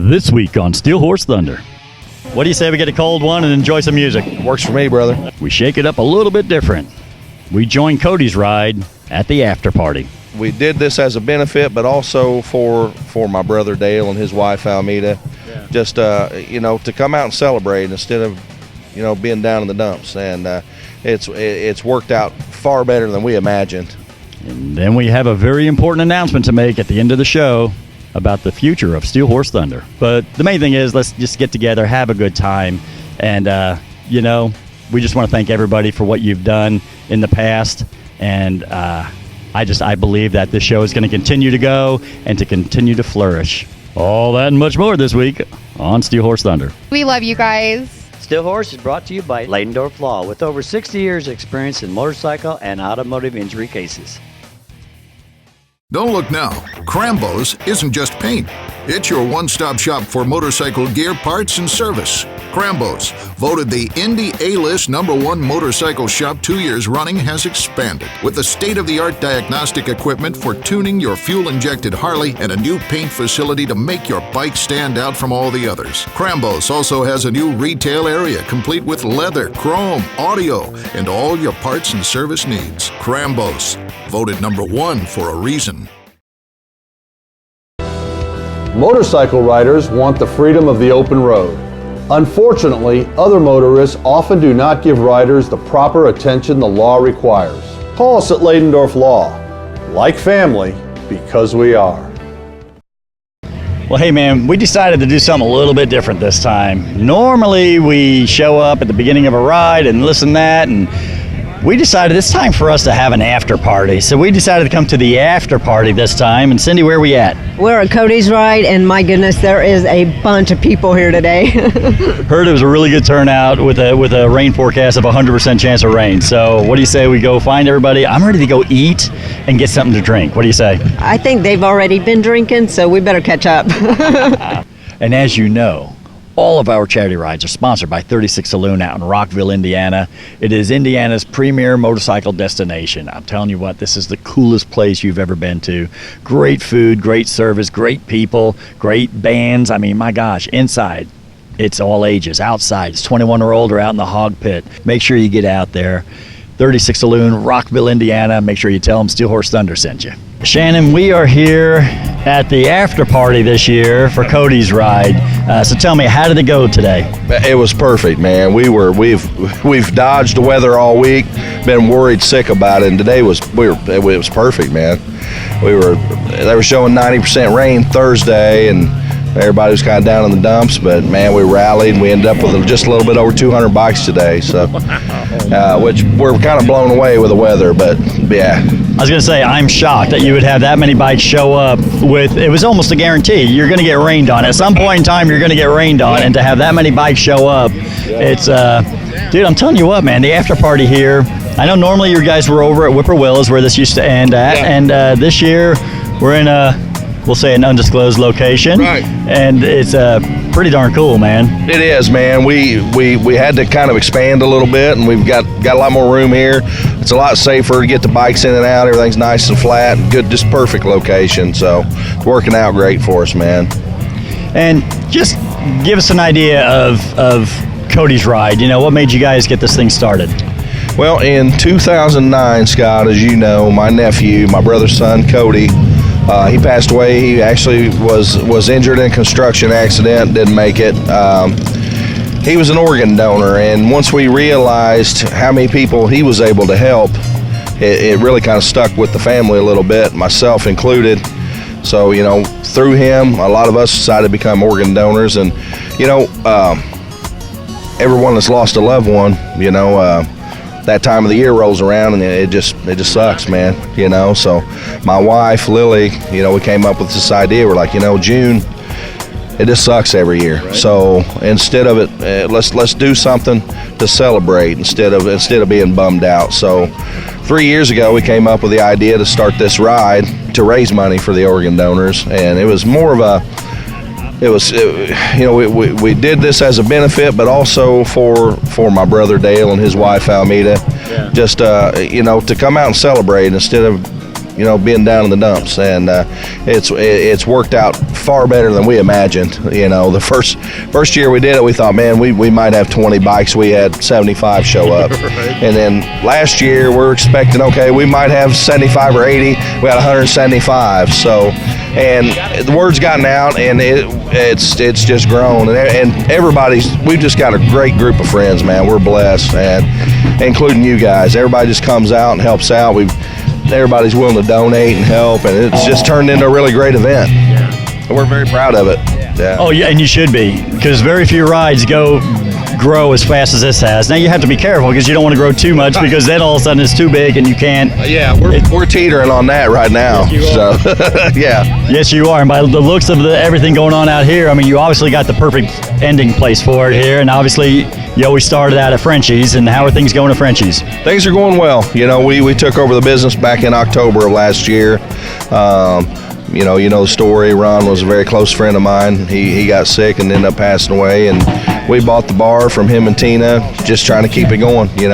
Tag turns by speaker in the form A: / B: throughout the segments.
A: This week on Steel Horse Thunder. What do you say we get a cold one and enjoy some music?
B: Works for me, brother.
A: We shake it up a little bit different. We join Cody's ride at the after party.
B: We did this as a benefit, but also for my brother Dale and his wife Almeida. Yeah. Just to come out and celebrate instead of being down in the dumps, and it's worked out far better than we imagined.
A: And then we have a very important announcement to make at the end of the show about the future of Steel Horse Thunder. But the main thing is, let's just get together, have a good time, and we just want to thank everybody for what you've done in the past. And I believe that this show is going to continue to go and to continue to flourish. All that and much more this week on Steel Horse Thunder.
C: We love you guys.
D: Steel Horse is brought to you by Leidendorf Law, with over 60 years experience in motorcycle and automotive injury cases.
E: Don't look now. Crambo's isn't just paint. It's your one-stop shop for motorcycle gear, parts, and service. Crambo's, voted the Indy A-List #1 motorcycle shop 2 years running, has expanded with the state-of-the-art diagnostic equipment for tuning your fuel-injected Harley and a new paint facility to make your bike stand out from all the others. Crambo's also has a new retail area complete with leather, chrome, audio, and all your parts and service needs. Crambo's, voted #1 for a reason.
F: Motorcycle riders want the freedom of the open road. Unfortunately, other motorists often do not give riders the proper attention the law requires. Call us at Leidendorf Law. Like family, because we are.
A: Well, hey man, we decided to do something a little bit different this time. Normally we show up at the beginning of a ride and listen to that, and we decided it's time for us to have an after party. So we decided to come to the after party this time. And Cindy, where are we at?
G: We're at Cody's ride, and my goodness, there is a bunch of people here today.
A: Heard it was a really good turnout with a rain forecast of 100% chance of rain. So what do you say we go find everybody? I'm ready to go eat and get something to drink. What do you say?
G: I think they've already been drinking, so we better catch up.
A: And as you know, all of our charity rides are sponsored by 36 Saloon out in Rockville, Indiana. It is Indiana's premier motorcycle destination. I'm telling you what, this is the coolest place you've ever been to. Great food, great service, great people, great bands. I mean, my gosh, inside, it's all ages. Outside, it's 21 or older out in the hog pit. Make sure you get out there. 36 Saloon, Rockville, Indiana. Make sure you tell them Steel Horse Thunder sent you. Shannon, we are here at the after party this year for Cody's ride. So tell me, how did it go today?
B: It was perfect, man. We've dodged the weather all week, been worried sick about it, and today it was perfect, man. They were showing 90% rain Thursday, and everybody was kind of down in the dumps, but man, we rallied and we ended up with just a little bit over 200 bikes today. So, which we're kind of blown away with the weather, but yeah.
A: I was going to say, I'm shocked that you would have that many bikes show up with, it was almost a guarantee, you're going to get rained on. At some point in time, you're going to get rained on, and to have that many bikes show up, it's, dude, I'm telling you what, man, the after party here, I know normally you guys were over at Whippoorwill is where this used to end at, and this year we're in we'll say an undisclosed location, right? And it's pretty darn cool, man.
B: It is, man. We had to kind of expand a little bit, and we've got a lot more room here. It's a lot safer to get the bikes in and out. Everything's nice and flat, good, just perfect location. So it's working out great for us, man.
A: And just give us an idea of Cody's ride. You know, what made you guys get this thing started?
B: Well, in 2009, Scott, as you know, my nephew, my brother's son, Cody, he passed away. He actually was injured in a construction accident, didn't make it. He was an organ donor, and once we realized how many people he was able to help, it really kind of stuck with the family a little bit, myself included. So, through him, a lot of us decided to become organ donors, and, everyone that's lost a loved one, that time of the year rolls around and it just sucks, man, So my wife, Lily, we came up with this idea. We're like, June, it just sucks every year. Right. So instead of it, let's do something to celebrate instead of being bummed out. So 3 years ago, we came up with the idea to start this ride to raise money for the organ donors, and it was more of we did this as a benefit, but also for my brother Dale and his wife Almeida. Yeah. Just to come out and celebrate instead of being down in the dumps, and it's worked out far better than we imagined. The first year we did it, we thought, man, we might have 20 bikes. We had 75 show up. And then last year we're expecting, okay, we might have 75 or 80. We had 175. So, and the word's gotten out, and it's just grown, and we've just got a great group of friends, man. We're blessed, and including you guys. Everybody just comes out and helps out. Everybody's willing to donate and help, and it's just turned into a really great event. And we're very proud of it. Yeah.
A: Oh, yeah, and you should be, because very few rides grow as fast as this has. Now you have to be careful because you don't want to grow too much, because then all of a sudden it's too big and you can't.
B: Yeah, we're teetering on that right now. Yes, yeah.
A: Yes, you are. And by the looks of everything going on out here, I mean, you obviously got the perfect ending place for it here. And obviously, you always started out at Frenchie's. And how are things going at Frenchie's?
B: Things are going well. We took over the business back in October of last year. You know the story. Ron was a very close friend of mine. He got sick and ended up passing away, and we bought the bar from him and Tina, just trying to keep it going. We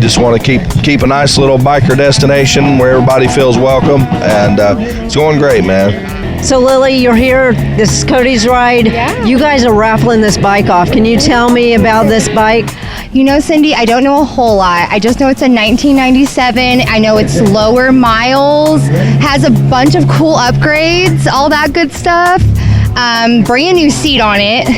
B: just want to keep a nice little biker destination where everybody feels welcome, and it's going great, man.
G: So Lily, you're here. This is Cody's ride.
C: Yeah.
G: You guys are raffling this bike off. Can you tell me about this bike?
C: Cindy, I don't know a whole lot. I just know it's a 1997. I know it's lower miles, has a bunch of cool upgrades, all that good stuff. Brand new seat on it.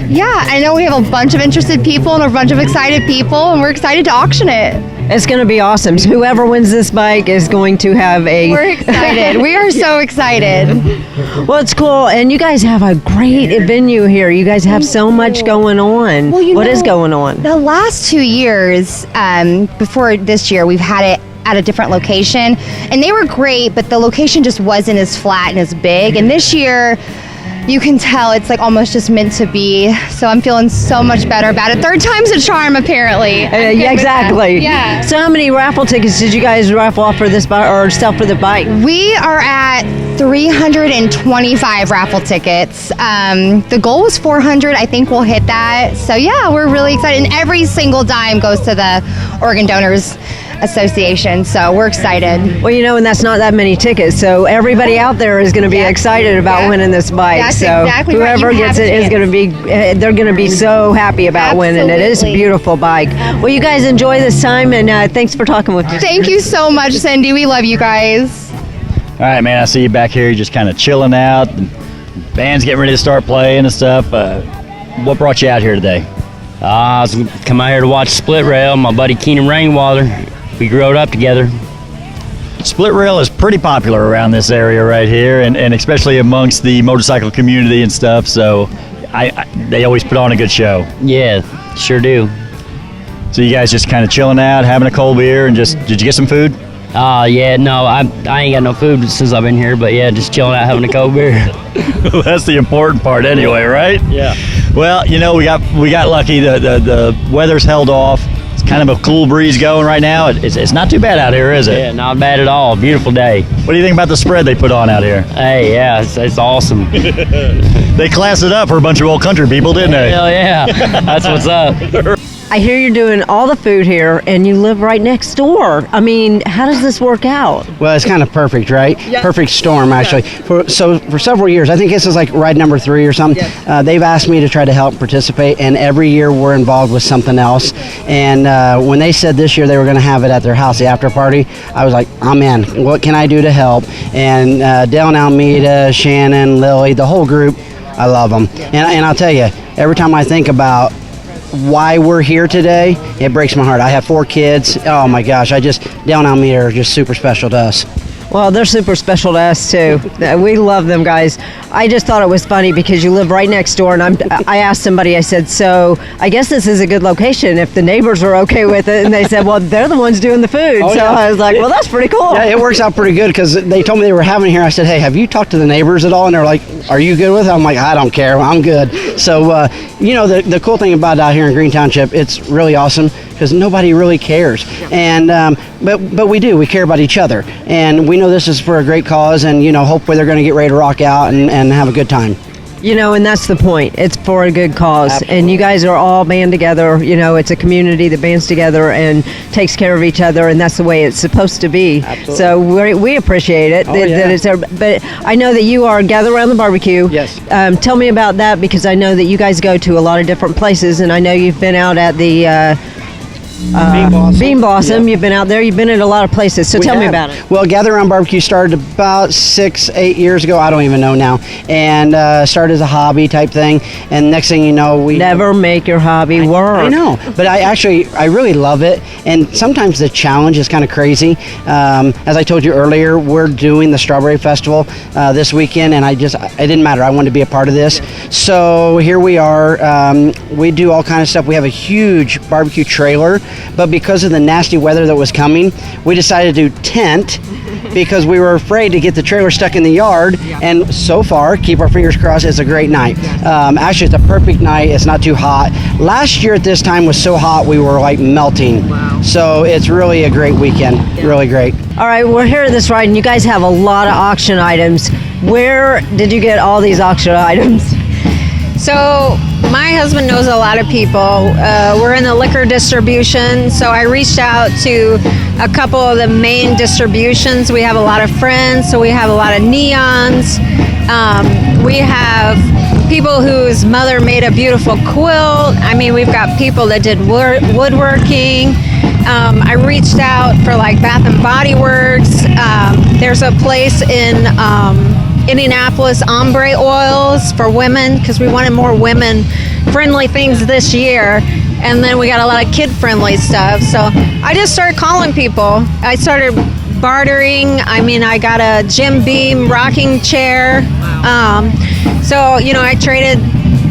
C: Yeah, I know we have a bunch of interested people and a bunch of excited people, and we're excited to auction it.
G: It's going to be awesome. So whoever wins this bike is going to have
C: We're excited. We are so excited.
G: Well, it's cool. And you guys have a great venue here. You guys have so much going on.
C: Well,
G: what is going on?
C: The last 2 years, before this year, we've had it at a different location. And they were great, but the location just wasn't as flat and as big. And this year, you can tell it's like almost just meant to be. So I'm feeling so much better about it. Third time's a charm, apparently.
G: Yeah, exactly.
C: Yeah.
G: So how many raffle tickets did you guys raffle off for this bike or sell for the bike?
C: We are at 325 raffle tickets. The goal was 400. I think we'll hit that. So yeah, we're really excited. And every single dime goes to the Organ Donors Association, so we're excited.
G: Well, and that's not that many tickets, so everybody out there is going to be excited about winning this bike.
C: That's
G: so
C: exactly
G: whoever
C: right.
G: gets it is going to be, they're going to be so happy about winning it. It is a beautiful bike. Well, you guys enjoy this time, and thanks for talking with us.
C: Thank you so much, Cindy. We love you guys.
A: All right, man, I see you back here. You're just kind of chilling out. Band's getting ready to start playing and stuff. What brought you out here today?
H: I was come out here to watch Split Rail. My buddy Keenan Rainwater. We grew up together.
A: Split rail is pretty popular around this area right here, and especially amongst the motorcycle community and stuff. So they always put on a good show.
H: Yeah, sure do.
A: So you guys just kind of chilling out, having a cold beer, and did you get some food?
H: Yeah, no, I ain't got no food since I've been here, but yeah, just chilling out, having a cold beer.
A: That's the important part anyway, right?
H: Yeah.
A: Well, we got lucky. The weather's held off. It's kind of a cool breeze going right now. It's not too bad out here, is it?
H: Yeah, not bad at all. Beautiful day.
A: What do you think about the spread they put on out here?
H: Hey, yeah, it's awesome.
A: They classed it up for a bunch of old country people, didn't they?
H: Hell yeah, that's what's up.
G: I hear you're doing all the food here, and you live right next door. I mean, how does this work out?
I: Well, it's kind of perfect, right?
G: Yeah.
I: Perfect storm, actually.
G: Yeah.
I: For several years, I think this is like ride number 3 or something.
G: Yes.
I: They've asked me to try to help participate, and every year we're involved with something else. And when they said this year they were going to have it at their house, the after party, I was like, I'm in. What can I do to help? And Dale Almeida, Shannon, Lily, the whole group, I love them. And I'll tell you, every time I think about why we're here today, it breaks my heart. I have 4 kids. Oh my gosh, Dale and Almeida are just super special to us.
G: Well, they're super special to us too. We love them, guys. I just thought it was funny because you live right next door, and I asked somebody, I said, so I guess this is a good location if the neighbors are okay with it, and they said, well, they're the ones doing the food.
I: Oh,
G: so
I: yeah.
G: I was like, well, that's pretty cool.
I: Yeah, it works out pretty good because they told me they were having it here. I said, hey, have you talked to the neighbors at all? And they're like, are you good with it? I'm like, I don't care. I'm good. So, the cool thing about out here in Green Township, it's really awesome because nobody really cares. And but we do. We care about each other. And we know this is for a great cause, and, hopefully they're going to get ready to rock out and have a good time.
G: You know, and that's the point. It's for a good cause.
I: Absolutely.
G: And you guys are all band together. You know, it's a community that bands together and takes care of each other, and that's the way it's supposed to be.
I: Absolutely.
G: So we appreciate it. That it's but I know that you are Gather Around the Barbecue.
I: Yes.
G: Tell me about that, because I know that you guys go to a lot of different places, and I know you've been out at the Bean Blossom.
I: Yeah.
G: You've been out there. You've been at a lot of places. So tell me about it.
I: Well, Gather Around Barbecue started about 6-8 years ago. I don't even know now. And started as a hobby type thing. And next thing you know, we
G: Never make your hobby work.
I: I know, but I really love it. And sometimes the challenge is kind of crazy. As I told you earlier, we're doing the Strawberry Festival this weekend, and it didn't matter. I wanted to be a part of this. So here we are. We do all kind of stuff. We have a huge barbecue trailer, but because of the nasty weather that was coming, we decided to do tent because we were afraid to get the trailer stuck in the yard. And so far, keep our fingers crossed, it's a great night. Actually, it's a perfect night. It's not too hot. Last year at this time was so hot we were like melting. Wow. So it's really a great weekend. Really great.
G: All right, we're here at this ride, and you guys have a lot of auction items. Where did you get all these auction items?
J: So my husband knows a lot of people. We're in the liquor distribution, so I reached out to a couple of the main distributions. We have a lot of friends, so we have a lot of neons. We have people whose mother made a beautiful quilt. I mean, we've got people that did woodworking. I reached out for like Bath and Body Works. There's a place in Indianapolis, ombre oils for women, because we wanted more women friendly things this year. And then we got a lot of kid friendly stuff. So I just started calling people. I started bartering. I mean, I got a Jim Beam rocking chair. So, you know, I traded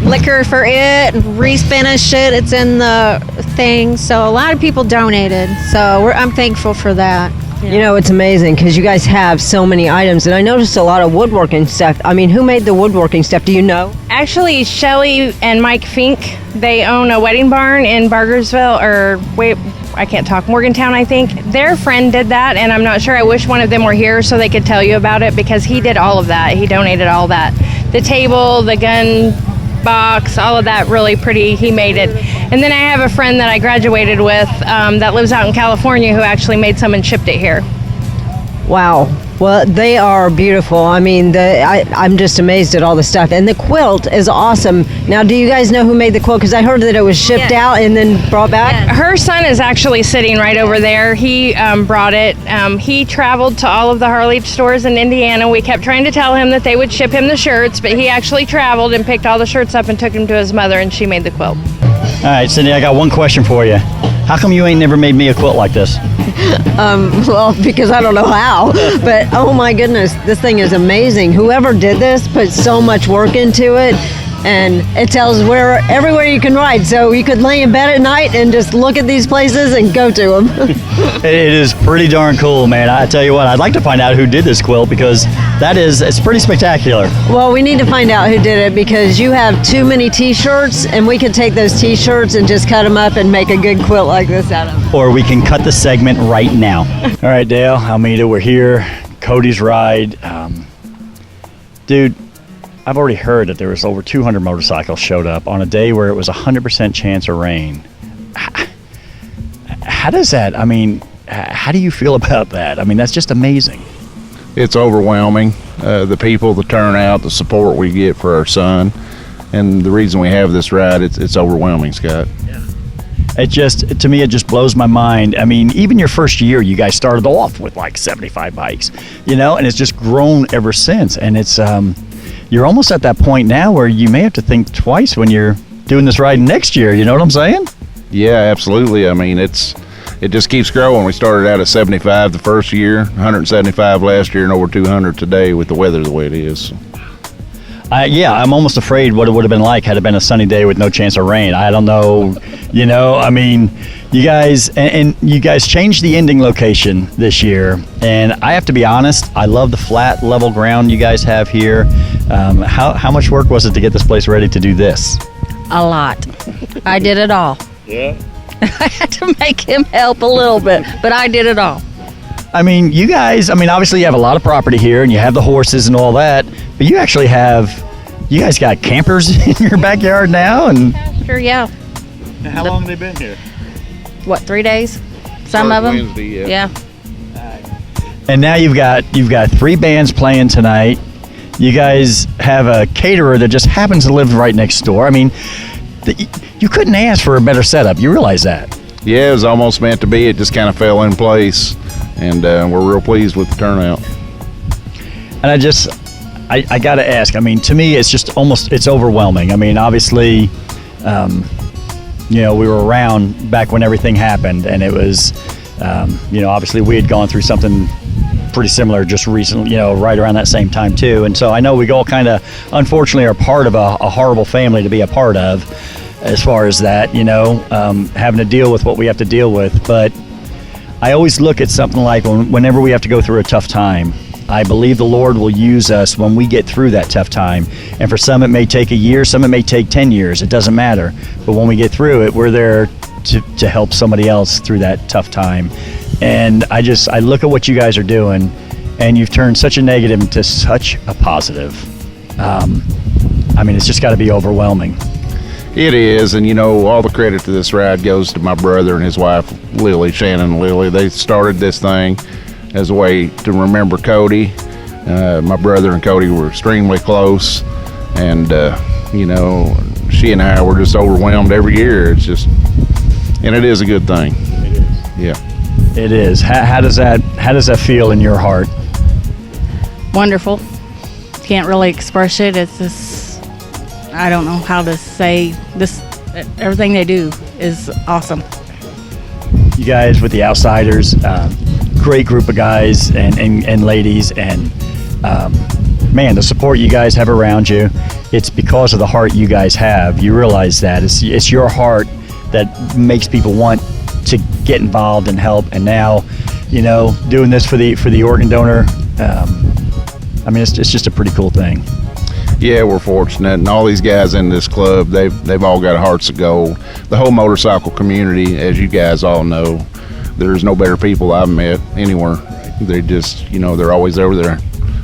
J: liquor for it, refinished it. It's in the thing. So a lot of people donated. So I'm thankful for that.
G: You know, it's amazing because you guys have so many items, and I noticed a lot of woodworking stuff. I mean, who made the woodworking stuff? Do you know?
K: Actually, Shelly and Mike Fink, they own a wedding barn in Bargersville, Morgantown, I think. Their friend did that, and I'm not sure. I wish one of them were here so they could tell you about it, because he did all of that. He donated all that. The table, the gun box, all of that, really pretty. He made it. And then I have a friend that I graduated with that lives out in California who actually made some and shipped it here.
G: Wow. Well, they are beautiful. I mean, I'm just amazed at all the stuff. And the quilt is awesome. Now, do you guys know who made the quilt? Because I heard that it was shipped out and then brought back.
K: Her son is actually sitting right over there. He brought it. He traveled to all of the Harley stores in Indiana. We kept trying to tell him that they would ship him the shirts, but he actually traveled and picked all the shirts up and took them to his mother, and she made the quilt.
A: All right, Cindy, I got one question for you. How come you ain't never made me a quilt like this?
G: Well, because I don't know how. But oh my goodness, this thing is amazing. Whoever did this put so much work into it, and it tells everywhere you can ride. So you could lay in bed at night and just look at these places and go to them.
A: It is pretty darn cool, man. I tell you what, I'd like to find out who did this quilt, because it's pretty spectacular.
G: Well, we need to find out who did it, because you have too many t-shirts, and we could take those t-shirts and just cut them up and make a good quilt like this out of them.
A: Or we can cut the segment right now. All right, Dale, Almeida, we're here. Cody's ride. Dude, I've already heard that there was over 200 motorcycles showed up on a day where it was 100% chance of rain. How does that, how do you feel about that? I mean, that's just amazing.
L: It's overwhelming. The people, the turnout, the support we get for our son, and the reason we have this ride, it's overwhelming, Scott.
A: To me, it just blows my mind. I mean, even your first year, you guys started off with like 75 bikes, and it's just grown ever since. And it's, you're almost at that point now where you may have to think twice when you're doing this ride next year. You know what I'm saying?
L: Yeah, absolutely. I mean, it just keeps growing. We started out at 75 the first year, 175 last year, and over 200 today with the weather the way it is.
A: I'm almost afraid what it would have been like had it been a sunny day with no chance of rain. I don't know. You guys you guys changed the ending location this year, and I have to be honest, I love the flat level ground you guys have here. How much work was it to get this place ready to do this?
M: A lot. I did it all.
A: Yeah.
M: I had to make him help a little bit, but I did it all.
A: I mean, you guys, obviously you have a lot of property here and you have the horses and all that, but you actually have you guys got campers in your backyard now, and
M: Sure, yeah.
A: how long have they been here?
M: What, 3 days? Some of them.
L: Wednesday, yeah.
A: And now you've got 3 bands playing tonight. You guys have a caterer that just happens to live right next door. I mean, you couldn't ask for a better setup. You realize that?
L: Yeah, it was almost meant to be. It just kind of fell in place, and we're real pleased with the turnout.
A: And I got to ask. I mean, to me, it's just it's overwhelming. I mean, obviously, we were around back when everything happened, and it was, obviously we had gone through something pretty similar just recently, right around that same time too. And so I know we all kind of, unfortunately, are part of a horrible family to be a part of, as far as that, having to deal with what we have to deal with. But I always look at something like whenever we have to go through a tough time, I believe the Lord will use us when we get through that tough time. And for some, it may take a year, some it may take 10 years. It doesn't matter. But when we get through it, we're there to help somebody else through that tough time. And I look at what you guys are doing, and you've turned such a negative into such a positive. It's just got to be overwhelming.
L: It is, and all the credit to this ride goes to my brother and his wife, Shannon and Lily. They started this thing as a way to remember Cody. My brother and Cody were extremely close, and she and I were just overwhelmed every year. It's just, and it is a good thing.
A: It is.
L: Yeah.
A: It is. How does that feel in your heart?
M: Wonderful. Can't really express it. It's just, I don't know how to say this. Everything they do is awesome.
A: You guys with the Outsiders, great group of guys and ladies, and man, the support you guys have around you, it's because of the heart you guys have. You realize that it's your heart that makes people want to get involved and help. And now, doing this for the organ donor, it's just a pretty cool thing.
L: Yeah, we're fortunate, and all these guys in this club, they've all got hearts of gold. The whole motorcycle community, as you guys all know, there's no better people I've met anywhere. They just, they're always over there,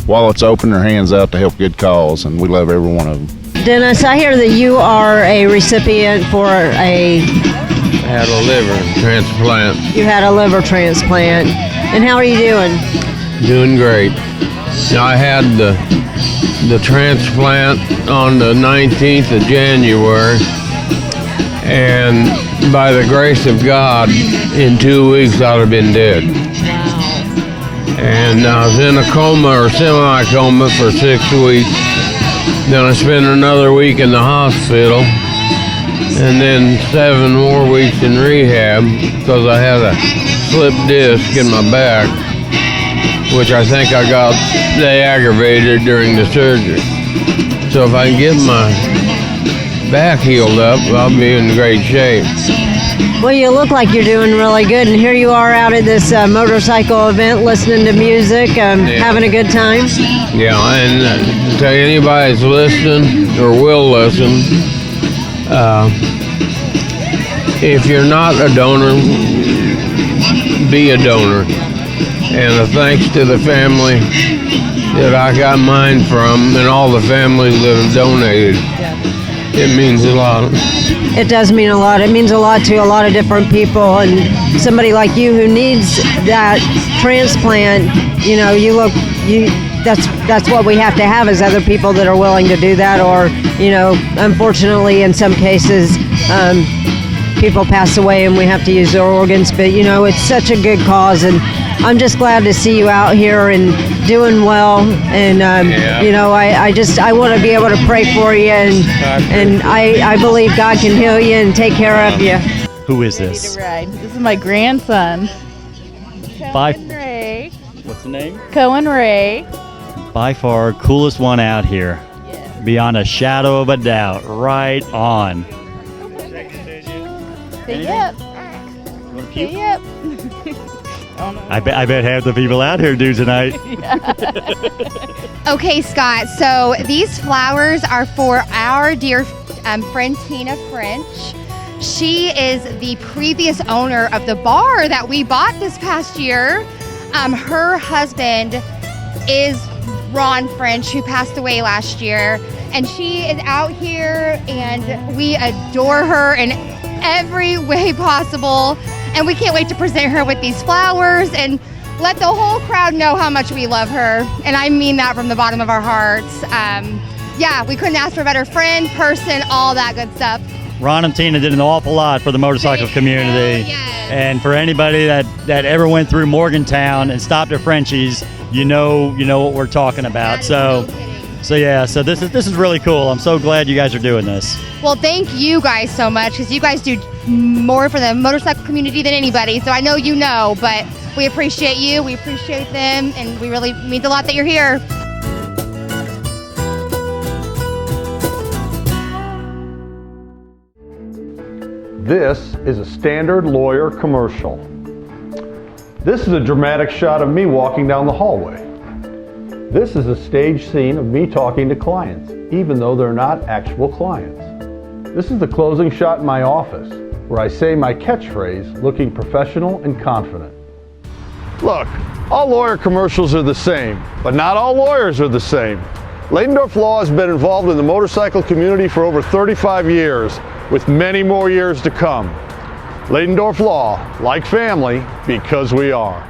L: wallets open, their hands out to help good cause, and we love every one of them.
G: Dennis, I hear that you are a recipient for
N: I had a liver transplant.
G: You had a liver transplant. And how are you doing?
N: Doing great. I had the transplant on the 19th of January, and by the grace of God, in 2 weeks I'd have been dead. And I was in a coma or semi-coma for 6 weeks. Then I spent another week in the hospital, and then 7 more weeks in rehab because I had a slipped disc in my back, which I think I got, they aggravated during the surgery. So if I can get my back healed up, I'll be in great shape.
G: Well, you look like you're doing really good, and here you are out at this motorcycle event listening to music, having a good time.
N: Yeah, and to tell you, anybody that's listening or will listen, if you're not a donor, be a donor. And a thanks to the family that I got mine from and all the families that have donated. It means a lot.
G: It does mean a lot. It means a lot to a lot of different people, and somebody like you who needs that transplant, that's what we have to have, is other people that are willing to do that, or, unfortunately in some cases, people pass away and we have to use their organs, but it's such a good cause, and I'm just glad to see you out here and doing well, and I want to be able to pray for you, and I believe God can heal you and take care of you.
A: Who is this?
O: This is my grandson.
A: Cohen
O: Ray.
A: What's the name?
O: Cohen Ray.
A: By far coolest one out here. Yeah. Beyond a shadow of a doubt. Right on.
O: Say yep.
A: You want to puke?
O: Say yep.
A: I bet half the people out here do tonight.
C: Okay, Scott, so these flowers are for our dear friend Tina French. She is the previous owner of the bar that we bought this past year. Her husband is Ron French, who passed away last year. And she is out here, and we adore her in every way possible. And we can't wait to present her with these flowers and let the whole crowd know how much we love her. And I mean that from the bottom of our hearts. Yeah, we couldn't ask for a better friend, person, all that good stuff.
D: Ron and Tina did an awful lot for the motorcycle community. And for anybody that ever went through Morgantown and stopped at Frenchie's, you know what we're talking about. So this is really cool. I'm so glad you guys are doing this.
C: Well, thank you guys so much, because you guys do more for the motorcycle community than anybody. So I know you know, but we appreciate you, we appreciate them, and we really mean a lot that you're here.
F: This is a standard lawyer commercial. This is a dramatic shot of me walking down the hallway. This is a stage scene of me talking to clients, even though they're not actual clients. This is the closing shot in my office, where I say my catchphrase looking professional and confident. Look, all lawyer commercials are the same, but not all lawyers are the same. Ladendorf Law has been involved in the motorcycle community for over 35 years, with many more years to come. Ladendorf Law, like family, because we are.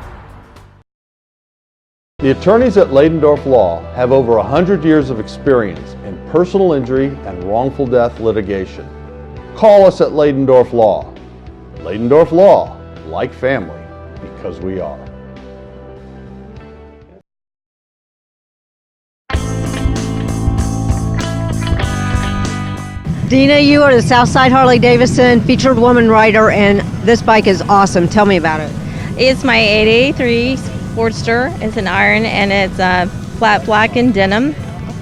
F: The attorneys at Ladendorf Law have over 100 years of experience in personal injury and wrongful death litigation. Call us at Ladendorf Law. Ladendorf Law, like family, because we are.
G: Dina, you are the Southside Harley-Davidson featured woman rider, and this bike is awesome. Tell me about it.
P: It's my 883 Sportster. It's an iron, and it's flat black and denim.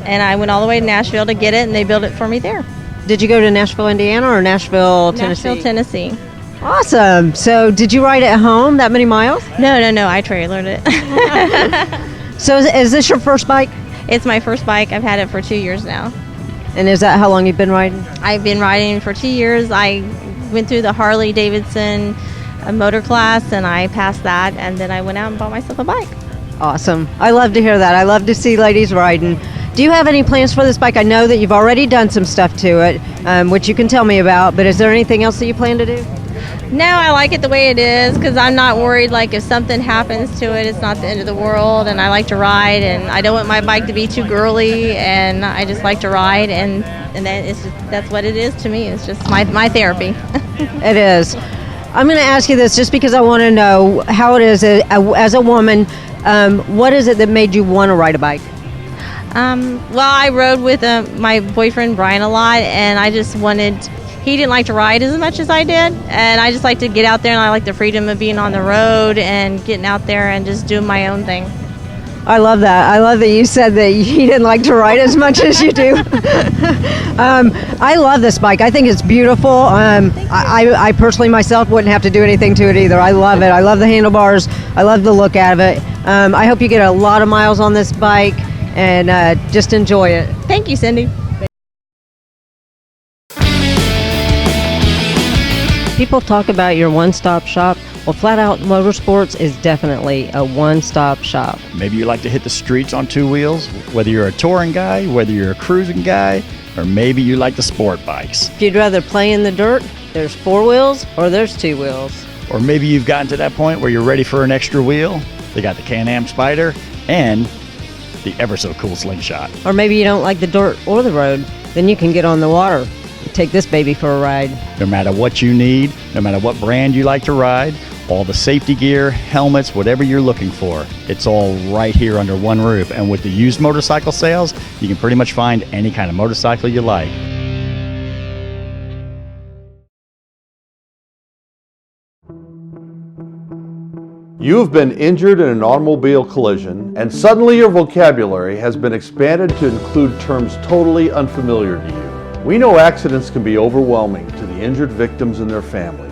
P: And I went all the way to Nashville to get it, and they built it for me there.
G: Did you go to Nashville, Indiana, or Nashville, Tennessee?
P: Nashville, Tennessee.
G: Awesome. So did you ride it at home that many miles?
P: No. I trailered it.
G: So is this your first bike?
P: It's my first bike. I've had it for 2 years now.
G: And is that how long you've been riding?
P: I've been riding for 2 years. I went through the Harley-Davidson motor class, and I passed that, and then I went out and bought myself a bike.
G: Awesome. I love to hear that. I love to see ladies riding. Do you have any plans for this bike? I know that you've already done some stuff to it, which you can tell me about, but is there anything else that you plan to do?
P: No, I like it the way it is, because I'm not worried, like, if something happens to it, it's not the end of the world, and I like to ride, and I don't want my bike to be too girly, and I just like to ride, and then it's just, that's what it is to me. It's just my therapy.
G: It is. I'm going to ask you this just because I want to know how it is as a woman. What is it that made you want to ride a bike?
P: Well, I rode with my boyfriend Brian a lot, and I just wanted. He didn't like to ride as much as I did, and I just like to get out there, and I like the freedom of being on the road and getting out there and just doing my own thing.
G: I love that. I love that you said that he didn't like to ride as much as you do. I love this bike. I think it's beautiful. I personally myself wouldn't have to do anything to it either. I love it. I love the handlebars. I love the look out of it. I hope you get a lot of miles on this bike and just enjoy it.
P: Thank you, Cindy.
G: People talk about your one-stop shop. Well, Flat Out Motorsports is definitely a one-stop shop.
A: Maybe you like to hit the streets on two wheels, whether you're a touring guy, whether you're a cruising guy, or maybe you like the sport bikes.
G: If you'd rather play in the dirt, there's four wheels or there's two wheels.
A: Or maybe you've gotten to that point where you're ready for an extra wheel. They got the Can-Am Spyder and the ever so cool Slingshot.
G: Or maybe you don't like the dirt or the road, then you can get on the water. Take this baby for a ride.
A: No matter what you need, no matter what brand you like to ride, all the safety gear, helmets, whatever you're looking for, it's all right here under one roof. And with the used motorcycle sales, you can pretty much find any kind of motorcycle you like.
F: You have been injured in an automobile collision, and suddenly your vocabulary has been expanded to include terms totally unfamiliar to you. We know accidents can be overwhelming to the injured victims and their families.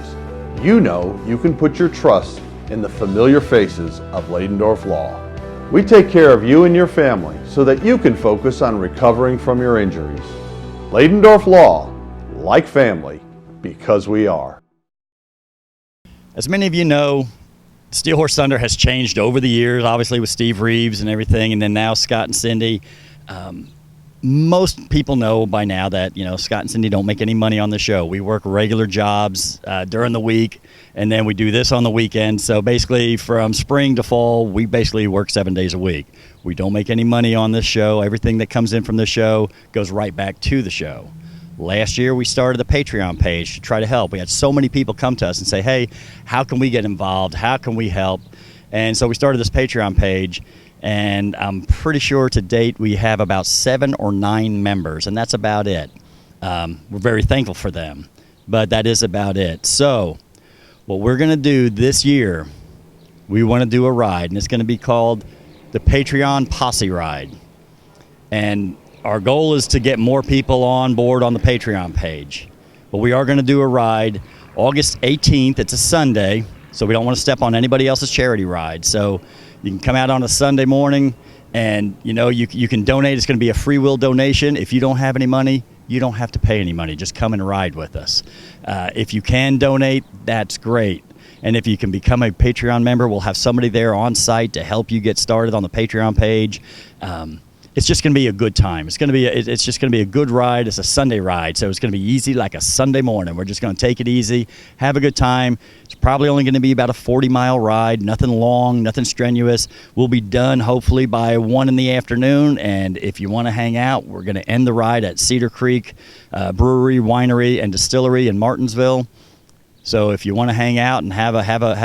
F: You know you can put your trust in the familiar faces of Ladendorf Law. We take care of you and your family so that you can focus on recovering from your injuries. Ladendorf Law, like family, because we are.
A: As many of you know,
D: Steel Horse Thunder has changed over the years, obviously with Steve Reeves and everything, and then now Scott and Cindy. Most people know by now that, you know, Scott and Cindy don't make any money on the show. We work regular jobs during the week, and then we do this on the weekend. So basically from spring to fall, we basically work 7 days a week. We don't make any money on this show. Everything that comes in from the show goes right back to the show. Last year, we started the Patreon page to try to help. We had so many people come to us and say, hey, how can we get involved? How can we help? And so we started this Patreon page, and I'm pretty sure to date we have about 7 or 9 members, and that's about it. We're very thankful for them, but that is about it. So what we're going to do this year, we want to do a ride, and it's going to be called the Patreon Posse Ride. And our goal is to get more people on board on the Patreon page. But we are going to do a ride August 18th. It's a Sunday, so we don't want to step on anybody else's charity ride. So you can come out on a Sunday morning, and you know you can donate. It's going to be a free will donation. If you don't have any money, you don't have to pay any money. Just come and ride with us. If you can donate, that's great. And if you can become a Patreon member, we'll have somebody there on site to help you get started on the Patreon page. It's just going to be a good time. It's just going to be a good ride. It's a Sunday ride, so it's going to be easy like a Sunday morning. We're just going to take it easy, have a good time. It's probably only going to be about a 40-mile ride, nothing long, nothing strenuous. We'll be done hopefully by 1 in the afternoon, and if you want to hang out, we're going to end the ride at Cedar Creek Brewery, Winery, and Distillery in Martinsville. So if you want to hang out and have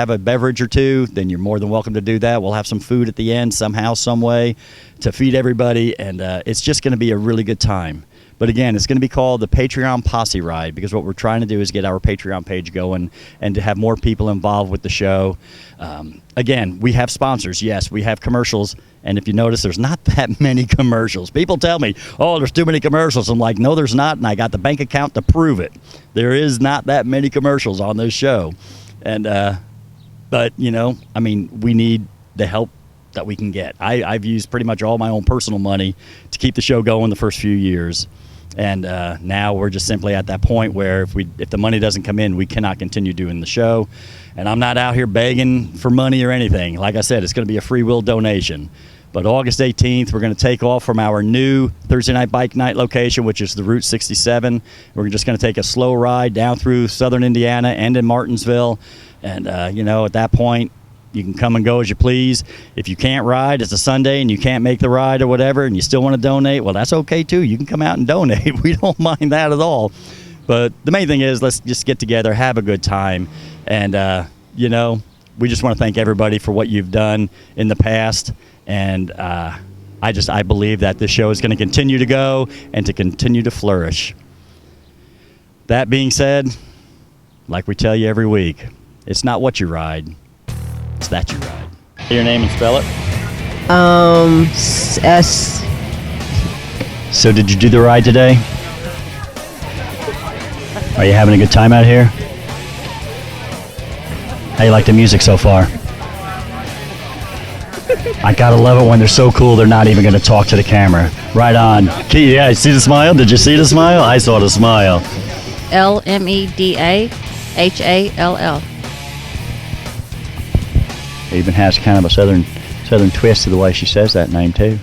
D: a beverage or two, then you're more than welcome to do that. We'll have some food at the end somehow, some way to feed everybody, and it's just going to be a really good time. But again, it's going to be called the Patreon Posse Ride, because what we're trying to do is get our Patreon page going and to have more people involved with the show. Again, we have sponsors. Yes, we have commercials. And if you notice, there's not that many commercials. People tell me, oh, there's too many commercials. I'm like, no, there's not. And I got the bank account to prove it. There is not that many commercials on this show. And, but, you know, I mean, we need the help that we can get. I've used pretty much all my own personal money to keep the show going the first few years. And now we're just simply at that point where if the money doesn't come in, we cannot continue doing the show. And I'm not out here begging for money or anything. Like I said, it's going to be a free will donation. But August 18th, we're going to take off from our new Thursday night bike night location, which is the Route 67. We're just going to take a slow ride down through southern Indiana and in Martinsville. And, you know, at that point, you can come and go as you please. If you can't ride, it's a Sunday and you can't make the ride or whatever, and you still want to donate, well, that's okay too. You can come out and donate. We don't mind that at all. But the main thing is, let's just get together, have a good time. And, you know, we just want to thank everybody for what you've done in the past. And I believe that this show is going to continue to go and to continue to flourish. That being said, like we tell you every week, it's not what you ride, it's that you ride. Say your name and spell it.
G: S.
D: So did you do the ride today? Are you having a good time out here? How you like the music so far? I gotta love it when they're so cool they're not even gonna talk to the camera. Right on. Yeah, see the smile? Did you see the smile? I saw the smile.
M: LMEDAHALL.
D: It even has kind of a southern twist to the way she says that name too.